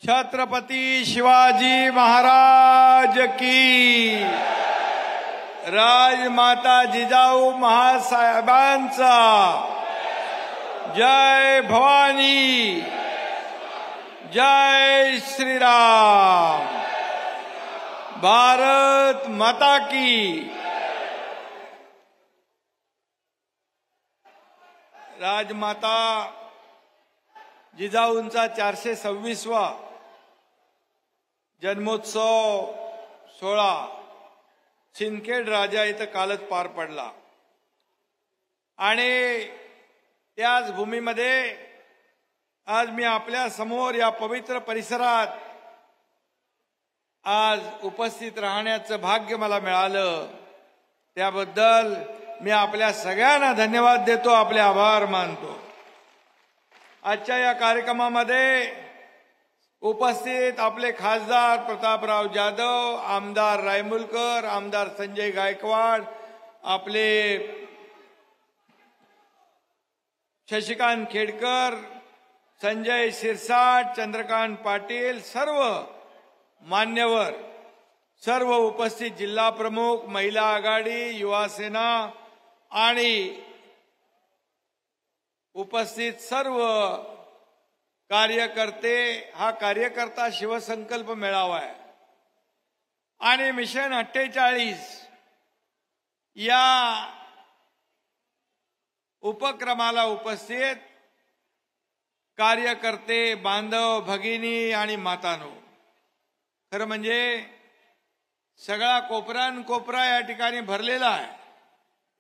छत्रपती शिवाजी महाराज की, राजमाता जिजाऊ महासाहेबांचा, जय भवानी, जय श्रीराम, भारत माता की। राजमाता जिजाऊंचा 426वा जन्मोत्सव सोहळा सिंदखेड राजा इथं कालच पार पडला आणि त्याच भूमीमध्ये आज मी आपल्या समोर या पवित्र परिसरात आज उपस्थित राहण्याचं भाग्य मला मिळालं। त्याबद्दल मी आपल्या सगळ्यांना धन्यवाद देतो, आपले आभार मानतो। आजच्या या कार्यक्रमामध्ये उपस्थित आपले खासदार प्रतापराव जाधव, आमदार रायमुलकर, आमदार संजय गायकवाड, आपले शशिकांत खेडकर, संजय शिरसाट, चंद्रकांत पाटील, सर्व मान्यवर, सर्व उपस्थित जिल्हा प्रमुख, महिला आघाडी, युवा सेना आणि उपस्थित सर्व कार्यकर्ते, हा कार्यकर्ता शिवसंकल्प मेळावा आहे आणि मिशन 48 या उपक्रमाला उपस्थित कार्यकर्ते, बांधव, भगिनी आणि मातांनो, खरं म्हणजे सगळा कोपरा या ठिकाणी भरलेला आहे।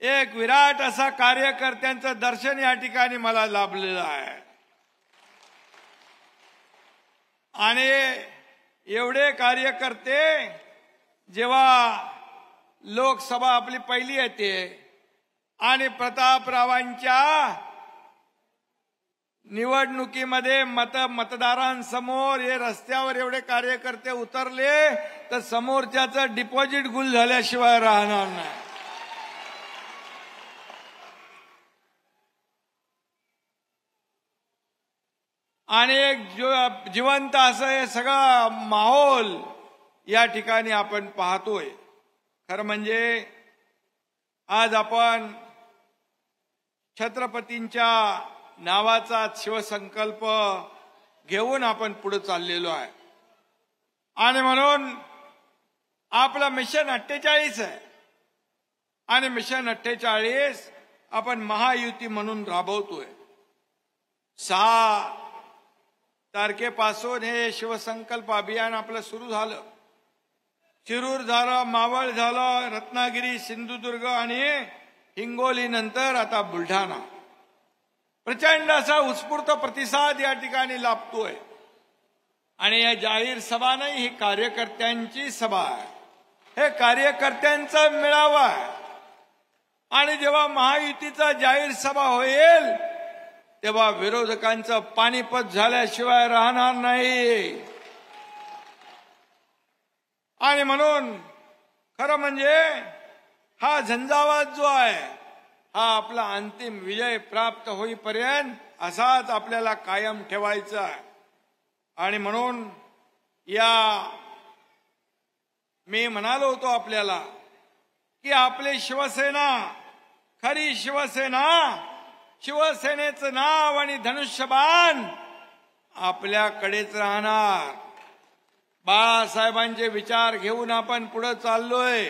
एक विराट असा कार्यकर्त्यांचं दर्शन या ठिकाणी मला लाभलेलं आहे आणि एवढे कार्यकर्ते जेव्हा लोकसभा आपली पहिली येते आणि प्रतापरावांच्या निवडणुकीमध्ये मतदारांसमोर हे रस्त्यावर एवढे कार्यकर्ते उतरले तर समोरच्याचं डिपॉझिट गुल झाल्याशिवाय राहणार नाही। आणि एक जिवंत असं हे सगळा माहोल या ठिकाणी आपण पाहतोय। खरं म्हणजे आज आपण छत्रपतींच्या नावाचा शिवसंकल्प घेऊन आपण पुढे चाललेलो आहे आणि म्हणून आपलं मिशन 48 आहे आणि मिशन 48 आपण महायुती म्हणून राबवतोय। 6 तारखेपासून हे शिवसंकल्प अभियान आपलं सुरू झालं। शिरूर झालं, मावळ झालं, रत्नागिरी, सिंधुदुर्ग आणि हिंगोली नंतर आता बुलढाणा। प्रचंड असा उत्स्फूर्त प्रतिसाद या ठिकाणी लाभतोय आणि या जाहीर सभा नाही, ही कार्यकर्त्यांची सभा आहे, हे कार्यकर्त्यांचा मेळावा आहे आणि जेव्हा महायुतीचा जाहीर सभा होईल तेव्हा विरोधकांचं पानिपत झाल्याशिवाय राहणार नाही। आणि म्हणून खरं म्हणजे हा झंझावात जो आहे हा आपला अंतिम विजय प्राप्त होईपर्यंत असाच आपल्याला कायम ठेवायचा आहे। आणि म्हणून या मी म्हणालो होतो आपल्याला की आपली शिवसेना, खरी शिवसेना, शिवसेनेचं नाव आणि धनुष्यबाण आपल्याकडेच राहणार। बाळासाहेबांचे विचार घेऊन आपण पुढे चाललोय,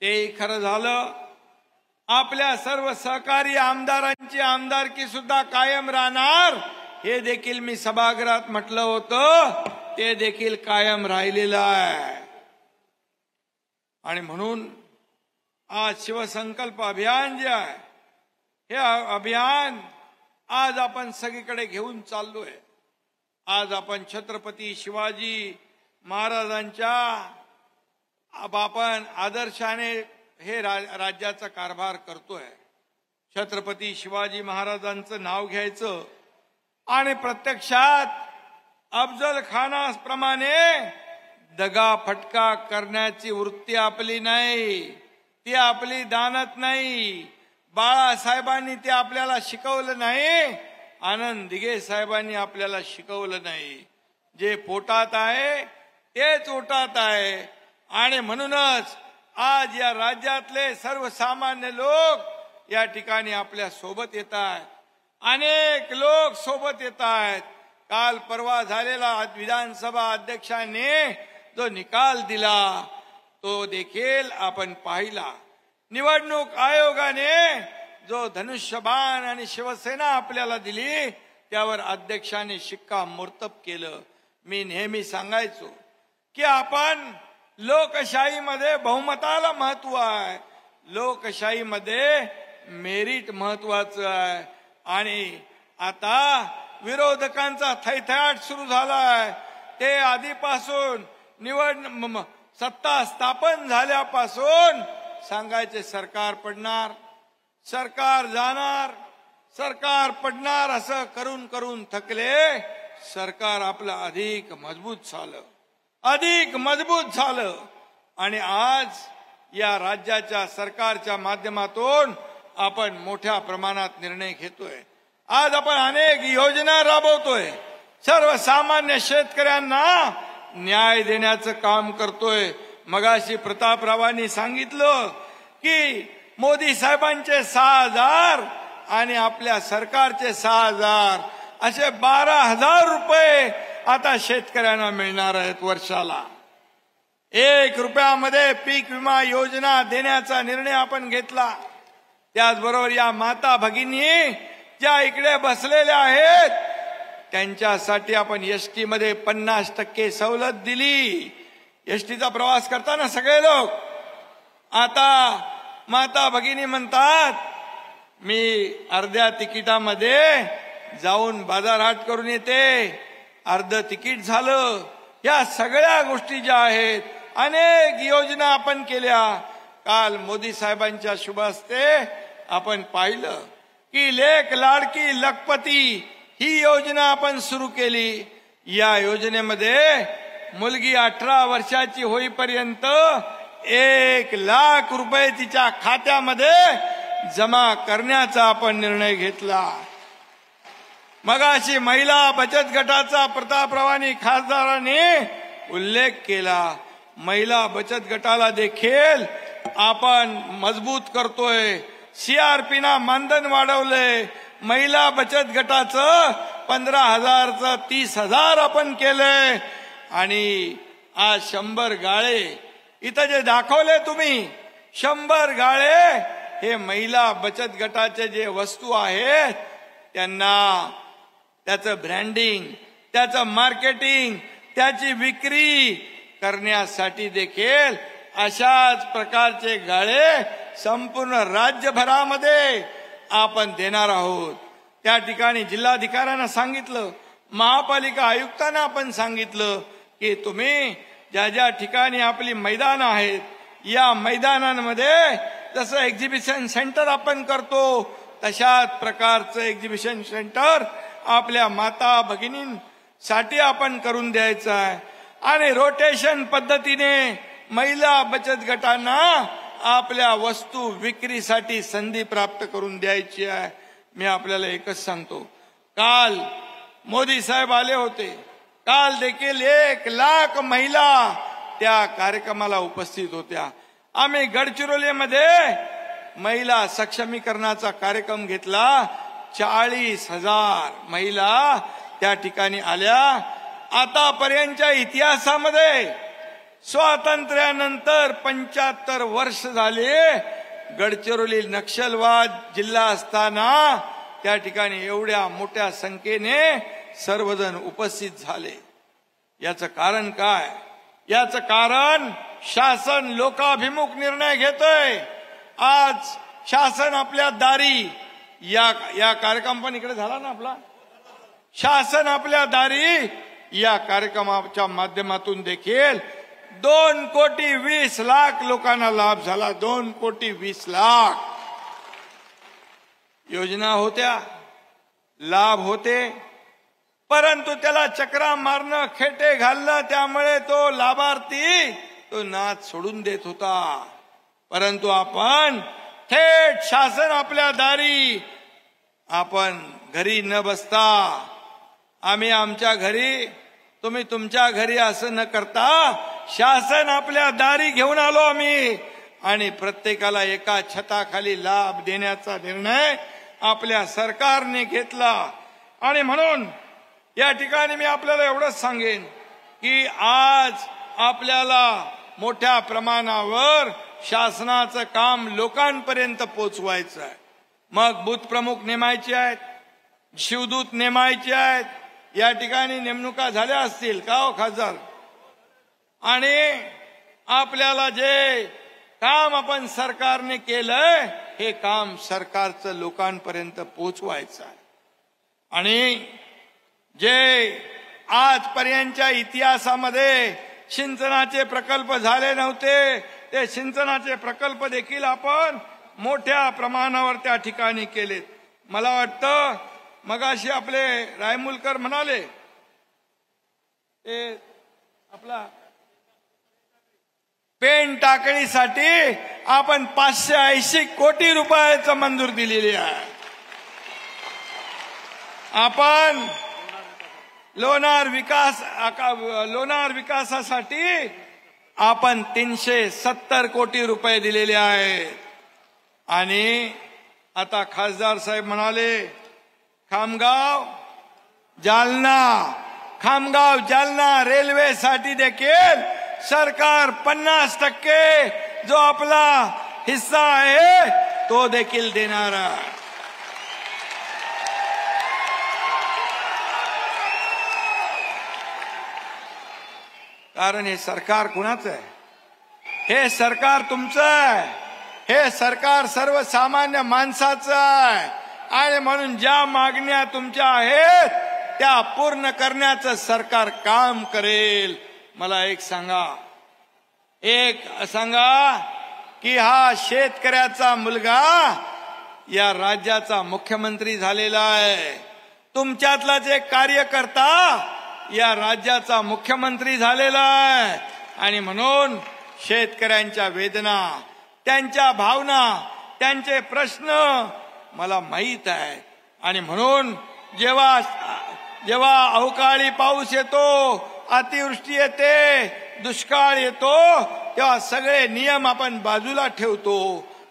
तेही खरं झालं। आपल्या सर्व सहकारी आमदारांची आमदारकी सुद्धा कायम राहणार, हे देखील मी सभागृहात म्हटलं होतं, ते देखील कायम राहिलेलं आहे। आणि म्हणून आज शिवसंकल्प अभियान जे आहे हे अभियान आज आपण सगळीकडे घेऊन चाललोय। आज आपण छत्रपती शिवाजी महाराजांच्या आपण आदर्शाने हे राज्याचा कारभार करतोय। छत्रपती शिवाजी महाराजांचं नाव घ्यायचं आणि प्रत्यक्षात अफजल खानाप्रमाणे दगा फटका करण्याची वृत्ती आपली नाही, ती आपली दानत नाही। बाळासाहेबांनी ते आपल्याला शिकवलं नाही, आनंद दिघे साहेबांनी आपल्याला शिकवलं नाही। जे पोटात आहे तेच ओटात आहे. आणि म्हणूनच आज या राज्यातले सर्वसामान्य लोक या ठिकाणी आपल्या सोबत येत आहेत. अनेक लोक सोबत येत आहेत. काल परवा झालेला विधानसभा अध्यक्षांनी जो निकाल दिला तो देखील आपण पाहिला. निवडणूक आयोगाने जो धनुष्यबाण आणि शिवसेना आपल्याला दिली त्यावर अध्यक्षांनी शिक्कामोर्तब केलं. मी नेहमी सांगायचो की आपण लोकशाहीमध्ये बहुमताला महत्व आहे, लोकशाहीमध्ये मेरिट महत्वाचं आहे. आणि आता विरोधकांचा थैथयाट सुरू झालाय. ते आधीपासून सत्ता स्थापन झाल्यापासून सांगायचे सरकार पडणार, सरकार जाणार, सरकार पडणार असं करून करून थकले. सरकार आपलं अधिक मजबूत झालं आणि आज या राज्याच्या सरकारच्या माध्यमातून आपण मोठ्या प्रमाणात निर्णय घेतोय. आज आपण अनेक योजना राबवतोय. सर्वसामान्य शेतकऱ्यांना न्याय देण्याचं काम करतोय. मगाशी प्रतापरावांनी सांगितलं की मोदी साहेबांचे 6,000 आणि आपल्या सरकारचे 6,000 असे 12,000 रुपये आता शेतकऱ्यांना मिळणार आहेत वर्षाला. 1 रुपयामध्ये पीक विमा योजना देण्याचा निर्णय आपण घेतला. त्याचबरोबर या माता भगिनी ज्या इकडे बसलेल्या आहेत त्यांच्यासाठी आपण एसटी मध्ये 50% सवलत दिली. एसटीचा प्रवास करताना सगळे लोक आता माता भगिनी म्हणतात मी अर्ध्या तिकिटामध्ये जाऊन बाजारहाट करून येते, अर्ध तिकीट झालं. या सगळ्या गोष्टी ज्या आहेत अनेक योजना आपण केल्या. काल मोदी साहेबांच्या शुभ हस्ते आपण पाहिलं की लेक लाडकी लखपती ही योजना आपण सुरू केली. या योजनेमध्ये मुलगी 18 वर्षाची होईपर्यंत 1 लाख रुपये तिच्या खात्यामध्ये जमा करण्याचा आपण निर्णय घेतला. मगाशी महिला बचत गटाचा प्रतापरावांनी खासदारांनी उल्लेख केला. महिला बचत गटाला देखील आपण मजबूत करतोय. CRP ना मानधन वाढवले. महिला बचत गटाचं 15,000चं 30,000 आपण केलंय. आणि आज 100 गाळे इथं जे दाखवले तुम्ही 100 गाळे हे महिला बचत गटाचे जे वस्तू आहेत त्यांना त्याचं ब्रँडिंग, त्याचं मार्केटिंग, त्याची विक्री करण्यासाठी देखील अशाच प्रकारचे गाळे संपूर्ण राज्यभरामध्ये आपण देणार आहोत. त्या ठिकाणी जिल्हाधिकाऱ्यांना सांगितलं, महापालिका आयुक्तांना आपण सांगितलं की तुम्ही ज्या ज्या ठिकाणी आपली मैदान आहेत या मैदानांमध्ये जसं एक्झिबिशन सेंटर आपण करतो तशाच प्रकारचं एक्झिबिशन सेंटर आपल्या माता भगिनींसाठी आपण करून द्यायचं आहे. आणि रोटेशन पद्धतीने महिला बचत गटांना आपल्या वस्तू विक्रीसाठी संधी प्राप्त करून द्यायची आहे. मी आपल्याला एकच सांगतो, काल मोदी साहेब आले होते. काल देखील 1 लाख महिला त्या कार्यक्रमाला उपस्थित होत्या. आम्ही गडचिरोलीमध्ये महिला सक्षमीकरणाचा कार्यक्रम घेतला. 40,000 महिला त्या ठिकाणी आल्या. आतापर्यंतच्या इतिहासामध्ये स्वातंत्र्यानंतर 75 वर्ष झाले गडचिरोली नक्षलवाद जिल्हा असताना त्या ठिकाणी एवढ्या मोठ्या संख्येने सर्वजण उपस्थित झाले. याचं कारण काय? याचं कारण शासन लोकाभिमुख निर्णय घेतोय. आज शासन आपल्या दारी या कार्यक्रम पण इकडे झाला ना आपला. शासन आपल्या दारी या कार्यक्रमाच्या माध्यमातून देखील 2,20,00,000 लोकांना लाभ झाला. 2,20,00,000 योजना होत्या, लाभ होते, परंतु त्याला चक्रा मारणं, खेटे घालणं, त्यामुळे तो लाभार्थी तो नाद सोडून देत होता. परंतु आपण थेट शासन आपल्या दारी, आपण घरी न बसता आम्ही आमच्या घरी तुम्ही तुमच्या घरी असं न करता शासन आपल्या दारी घेऊन आलो आम्ही आणि प्रत्येकाला एका छताखाली लाभ देण्याचा निर्णय आपल्या सरकारने घेतला. आणि म्हणून या ठिकाणी मी आपल्याला एवढंच सांगेन की आज आपल्याला मोठ्या प्रमाणावर शासनाचं काम लोकांपर्यंत पोचवायचं आहे. मग बूथ प्रमुख नेमायचे आहेत, शिवदूत नेमायचे आहेत. या ठिकाणी नेमणुका झाल्या असतील का हो खासदार? आणि आपल्याला जे काम आपण सरकारने केलंय हे काम सरकारचं लोकांपर्यंत पोचवायचं आहे. आणि जे आजपर्यंतच्या इतिहासामध्ये सिंचनाचे प्रकल्प झाले नव्हते ते सिंचनाचे प्रकल्प देखील आपण मोठ्या प्रमाणावर त्या ठिकाणी केलेत. मला वाटतं मगाशी आपले रायमुलकर म्हणाले ते आपला पेन टाकणीसाठी आपण 580 कोटी रुपयाचं मंजूर दिलेली आहे. आपण लोणार विकासासाठी आपण 370 कोटी रुपये दिलेले आहेत. आणि आता खासदार साहेब म्हणाले खामगाव जालना रेल्वेसाठी देखील सरकार 50% जो आपला हिस्सा आहे तो देखील देणार आहे. कारण हे सरकार कुणाचं आहे? हे सरकार तुमचं आहे. हे सरकार सर्वसामान्य माणसाचं आहे. आणि म्हणून ज्या मागण्या तुमच्या आहेत त्या पूर्ण करण्याचं सरकार काम करेल. मला एक सांगा की हा शेतकऱ्याचा मुलगा या राज्याचा मुख्यमंत्री झालेला आहे. तुमच्यातलाच एक कार्यकर्ता या राज्याचा मुख्यमंत्री झालेला आहे. आणि म्हणून शेतकऱ्यांच्या वेदना, त्यांच्या भावना, त्यांचे प्रश्न मला माहीत आहे. आणि म्हणून जेव्हा अवकाळी पाऊस येतो, अतिवृष्टी येते, दुष्काळ येतो, तेव्हा सगळे नियम आपण बाजूला ठेवतो.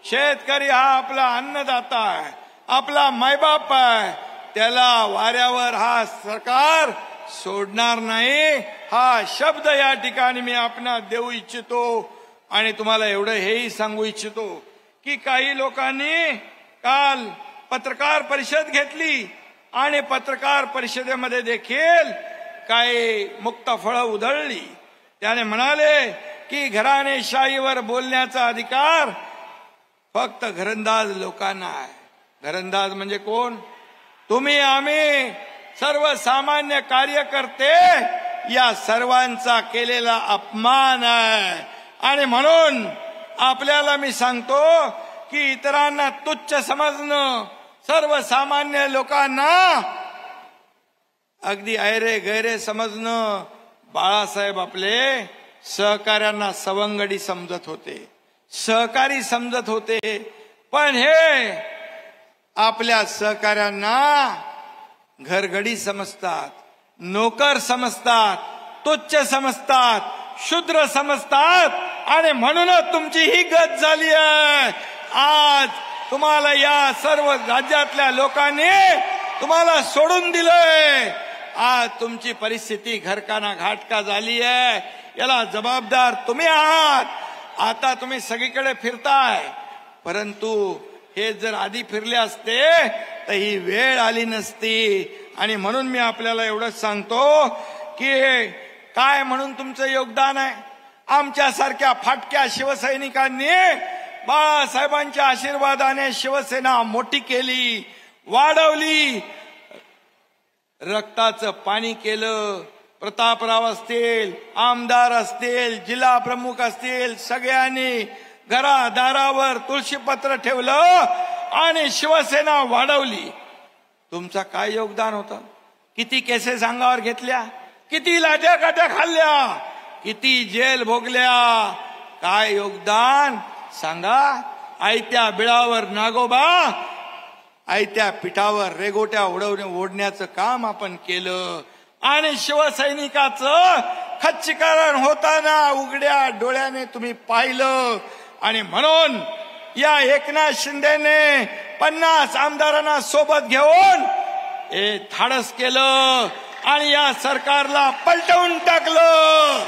शेतकरी हा आपला अन्नदाता आहे, आपला मायबाप आहे. त्याला वाऱ्यावर हा सरकार सोडणार नाही. हा शब्द या ठिकाणी मी आपणास देऊ इच्छितो. आणि तुम्हाला एवढं हेही सांगू इच्छितो की काही लोकांनी काल पत्रकार परिषद घेतली आणि पत्रकार परिषदेमध्ये देखील काही मुक्तफळं उधळली. त्याने म्हणाले की घराणेशाहीवर बोलण्याचा अधिकार फक्त घरंदाज लोकांना आहे. घरंदाज म्हणजे कोण? तुम्ही, आम्ही, सर्वसामान्य कार्यकर्ते या सर्वांचा केलेला अपमान आहे. आणि म्हणून आपल्याला मी सांगतो की इतरांना तुच्छ समजणं, सर्वसामान्य लोकांना अगदी ऐरे गैरे समजणं, बाळासाहेब आपले सहकार्यांना सवंगडी समजत होते, सहकारी समजत होते. पण हे आपल्या सहकार्यांना घरगडी समजतात, नोकर समजतात, तुच्छ समजतात, शूद्र समजतात. आणि म्हणूनच तुमची ही गत झाली आहे. आज तुम्हाला या सर्व राज्यातल्या लोकांनी तुम्हाला सोडून दिलंय. आज तुमची परिस्थिती घरकाना घाटका झाली आहे. याला जबाबदार तुम्ही आहात. आता तुम्ही सगळीकडे फिरताय, परंतु हे जर आधी फिरले असते तर ही वेळ आली नसती. आणि म्हणून मी आपल्याला एवढंच सांगतो की काय म्हणून तुमचं योगदान आहे. आमच्यासारख्या फाटक्या शिवसैनिकांनी बाळासाहेबांच्या आशीर्वादाने शिवसेना मोठी केली, वाढवली, रक्ताचं पाणी केलं. प्रतापराव असतील, आमदार असतील, जिल्हा प्रमुख असतील, सगळ्यांनी घरादारावर तुळशीपत्र ठेवलं आणि शिवसेना वाढवली. तुमचं काय योगदान होतं? किती केसेस अंगावर घेतल्या, किती लाट्या काट्या खाल्ल्या, किती जेल भोगल्या. काय योगदान सांगा? आयत्या बिळावर नागोबा, आयत्या पिठावर रेगोट्या ओढण्याचं काम आपण केलं. आणि शिवसैनिकाचं खच्चीकरण होताना उघड्या डोळ्याने तुम्ही पाहिलं. आणि म्हणून या एकनाथ शिंदेने 50 आमदारांना सोबत घेऊन हे धाडस केलं आणि या सरकारला पलटवून टाकलं.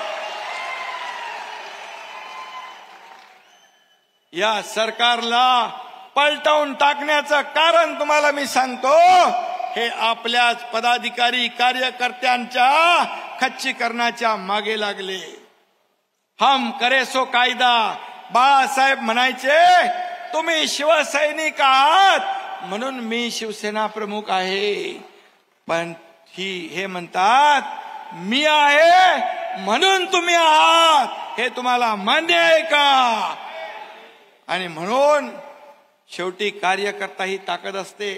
या सरकारला पलटवून टाकण्याचं कारण तुम्हाला मी सांगतो. हे आपल्याच पदाधिकारी कार्यकर्त्यांच्या खच्चीकरणाच्या मागे लागले. हम करे सो कायदा. बाळासाहेब म्हणायचे तुम्ही शिवसैनिक आहात म्हणून मी शिवसेना प्रमुख आहे. पण हे म्हणतात मी आहे म्हणून तुम्ही आहात. हे तुम्हाला मान्य आहे का? आणि म्हणून शेवटी कार्यकर्ता ही ताकद असते.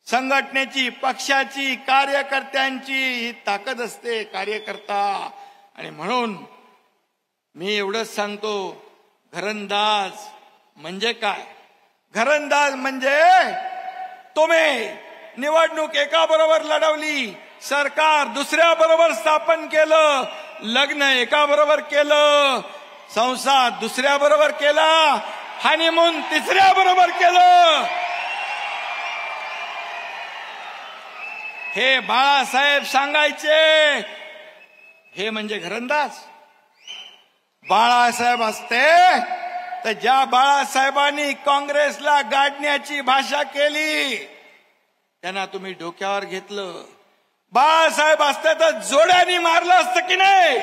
संघटनेची, पक्षाची, कार्यकर्त्यांची ही ताकद असते कार्यकर्ता. आणि म्हणून मी एवढंच सांगतो, घरंदाज म्हणजे काय? घरंदाज म्हणजे तुम्ही निवडणूक एका बरोबर लढवली, सरकार दुसऱ्या बरोबर स्थापन केलं, लग्न एका बरोबर केलं, संसार दुसऱ्या बरोबर केला, हनीमून तिसऱ्या बरोबर केलं. हे बाळासाहेब सांगायचे. हे म्हणजे घरंदाज. बाळासाहेब असते तर ज्या बाळासाहेबांनी काँग्रेसला गाडण्याची भाषा केली त्यांना तुम्ही डोक्यावर घेतलं. बाळासाहेब असते तर जोड्याने मारलं असतं की नाही?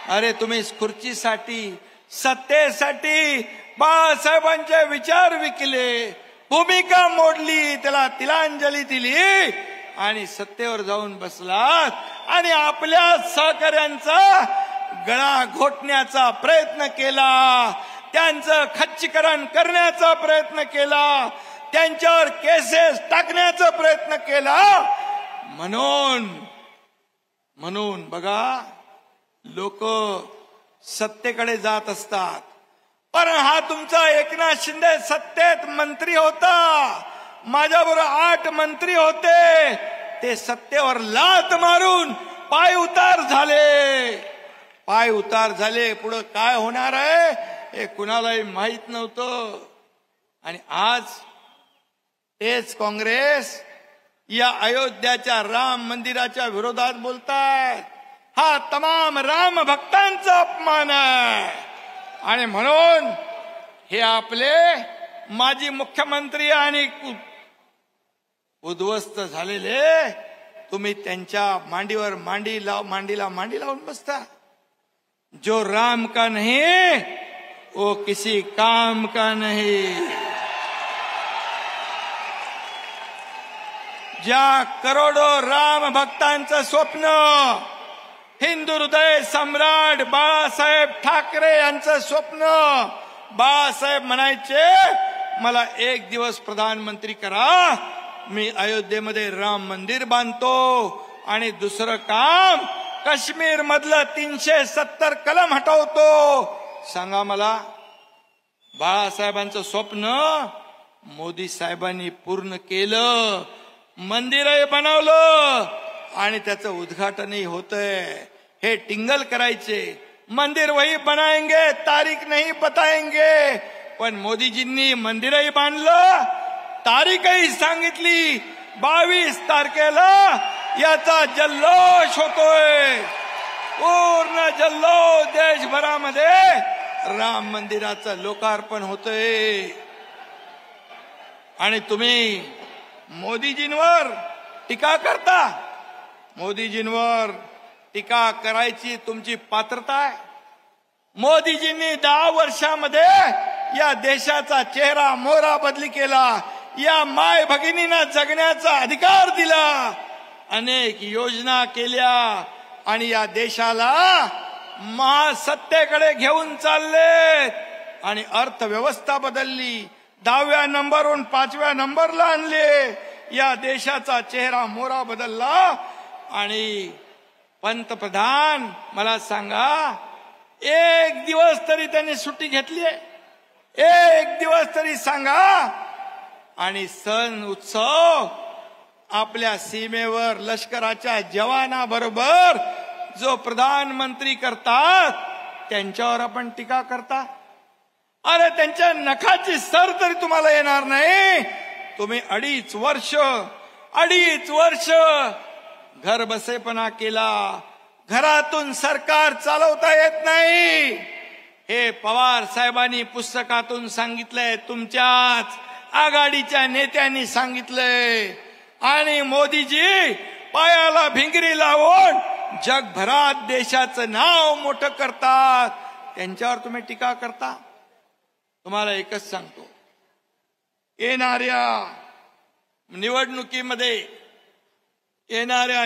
अरे तुम्ही खुर्चीसाठी, सत्तेसाठी बाळासाहेबांचे विचार विकले, भूमिका मोडली, त्याला तिलांजली दिली आणि सत्तेवर जाऊन बसलात आणि आपल्या सहकार्यांचा गळा घोटण्याचा प्रयत्न केला, त्यांचं खच्चीकरण करण्याचा प्रयत्न केला, त्यांच्यावर केसेस टाकण्याचा प्रयत्न केला. म्हणून बघा लोक सत्तेकडे जात असतात. पण हा तुमचा एकनाथ शिंदे सत्तेत मंत्री होता, माझ्याबरोबर 8 मंत्री होते, ते सत्तेवर लात मारून पाय उतार झाले. पुढे काय होणार आहे हे कुणालाही माहित नव्हतं. आणि आज तेच काँग्रेस या अयोध्याच्या राम मंदिराच्या विरोधात बोलतायत. हा तमाम राम भक्तांचा अपमान आहे. आणि म्हणून हे आपले माजी मुख्यमंत्री आणि उद्ध्वस्त झालेले तुम्ही त्यांच्या मांडीवर मांडीला मांडी लावून बसता. जो राम का नहीं वो किसी काम का नहीं. ज्या करोडो राम भक्तांचं स्वप्न हिंदू हृदय सम्राट बाळासाहेब ठाकरे यांचं स्वप्न, बाळासाहेब म्हणायचे मला एक दिवस प्रधानमंत्री करा, मी अयोध्येमध्ये राम मंदिर बांधतो आणि दुसरं काम काश्मीर मधलं 370 कलम हटवतो. सांगा मला, बाळासाहेबांचं स्वप्न मोदी साहेबांनी पूर्ण केलं, मंदिरही बनवलं आणि त्याचं उद्घाटनही होतंय. हे टिंगल करायचे मंदिर वही बनाएंगे, तारीख नहीं बताएंगे, पण मोदीजींनी मंदिरही बांधलं, तारीखही सांगितली. 22 तारखेला याचा जल्लोष होतोय, पूर्ण जल्लोष देशभरामध्ये राम मंदिराचं लोकार्पण होतंय. आणि तुम्ही मोदीजींवर टीका करता. मोदीजींवर टीका करायची तुमची पात्रता आहे. मोदीजींनी 10 वर्षामध्ये या देशाचा चेहरा मोहरा बदली केला, या माय भगिनींना जगण्याचा अधिकार दिला, अनेक योजना केल्या आणि या देशाला महासत्तेकडे घेऊन चालले आणि अर्थव्यवस्था बदलली. 10व्या नंबरवरून 5व्या नंबरला आणले. या देशाचा चेहरा मोहरा बदलला. आणि पंतप्रधान मला सांगा, एक दिवस तरी त्यांनी सुट्टी घेतली आहे? एक दिवस तरी सांगा. आणि सण उत्सव आपल्या सीमेवर लष्कराच्या जवानाबरोबर जो प्रधानमंत्री करतात त्यांच्यावर आपण टीका करता? अरे त्यांच्या नखाची सर तरी तुम्हाला येणार नाही. तुम्ही अडीच वर्ष घर बसेपणा केला. घरातून सरकार चालवता येत नाही हे पवार साहेबांनी पुस्तकातून सांगितलंय, तुमच्याच आघाडीच्या नेत्यांनी सांगितलंय. आणि मोदीजी पायाला भिंगरी लावून जगभरात देशाचं नाव मोठं करतात, त्यांच्यावर तुम्ही टीका करता? तुम्हाला एकच सांगतो, येणाऱ्या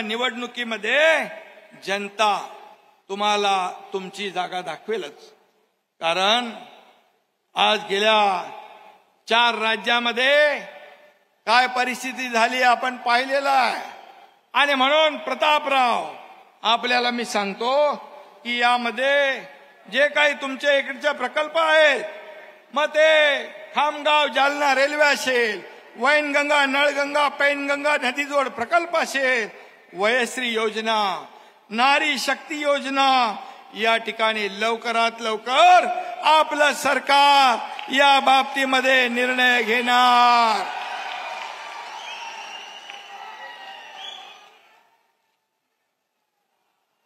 निवडणुकीमध्ये जनता तुम्हाला तुमची जागा दाखवेलच. कारण आज गेल्या 4 राज्यामध्ये काय परिस्थिती झाली आपण पाहिलेलं आहे. आणि म्हणून प्रतापराव आपल्याला मी सांगतो की यामध्ये जे काही तुमच्या इकडचे प्रकल्प आहेत, मग ते खामगाव जालना रेल्वे असेल, वैनगंगा नळगंगा पैनगंगा नदीजोड प्रकल्प असेल, वयश्री योजना, नारी शक्ती योजना, या ठिकाणी लवकरात लवकर आपलं सरकार या बाबतीमध्ये निर्णय घेणार.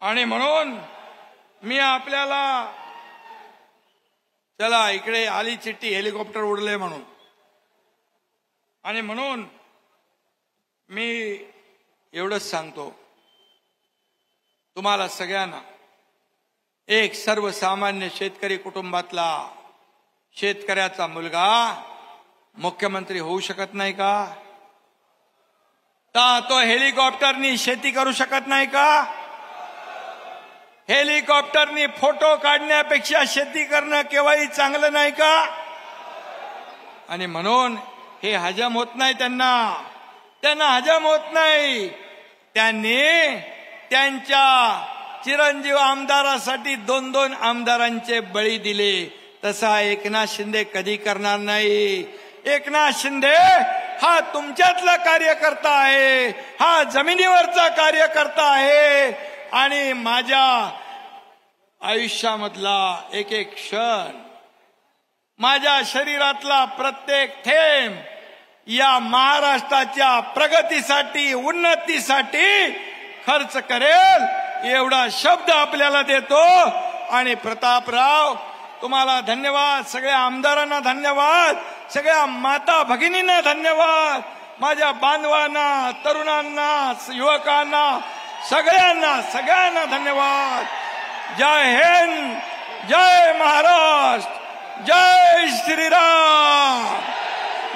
आणि म्हणून मी आपल्याला, चला इकडे आली चिठ्ठी हेलिकॉप्टर उडले म्हणून, आणि म्हणून मी एवढंच सांगतो तुम्हाला सगळ्यांना, एक सर्वसामान्य शेतकरी कुटुंबातला शेतकऱ्याचा मुलगा मुख्यमंत्री होऊ शकत नाही का? तो हेलिकॉप्टरनी शेती करू शकत नाही का? हेलिकॉप्टरनी फोटो काढण्यापेक्षा शेती करणं केव्हाही चांगलं नाही का? आणि म्हणून हे हजम होत नाही त्यांना हजम होत नाही. त्यांनी त्यांच्या चिरंजीव आमदारासाठी 2-2 आमदारांचे बळी दिले. तसा एकनाथ शिंदे कधी करणार नाही. एकनाथ शिंदे हा तुमच्यातला कार्यकर्ता आहे, हा जमिनीवरचा कार्यकर्ता आहे. आणि माझ्या आयुष्यामधला एक एक क्षण, माझ्या शरीरातला प्रत्येक थेंब या महाराष्ट्राच्या प्रगतीसाठी, उन्नतीसाठी खर्च करेल एवढा शब्द आपल्याला देतो. आणि प्रतापराव तुम्हाला धन्यवाद, सगळ्या आमदारांना धन्यवाद, सगळ्या माता भगिनींना धन्यवाद, माझ्या बांधवांना, तरुणांना, युवकांना, सगळ्यांना धन्यवाद. जय हिंद, जय महाराष्ट्र, जय श्रीराम,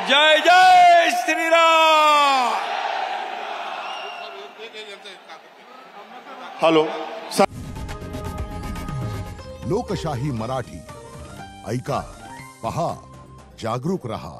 जय जय श्रीराम. हॅलो. लोकशाही मराठी ऐका, पहा, जागरूक रहा.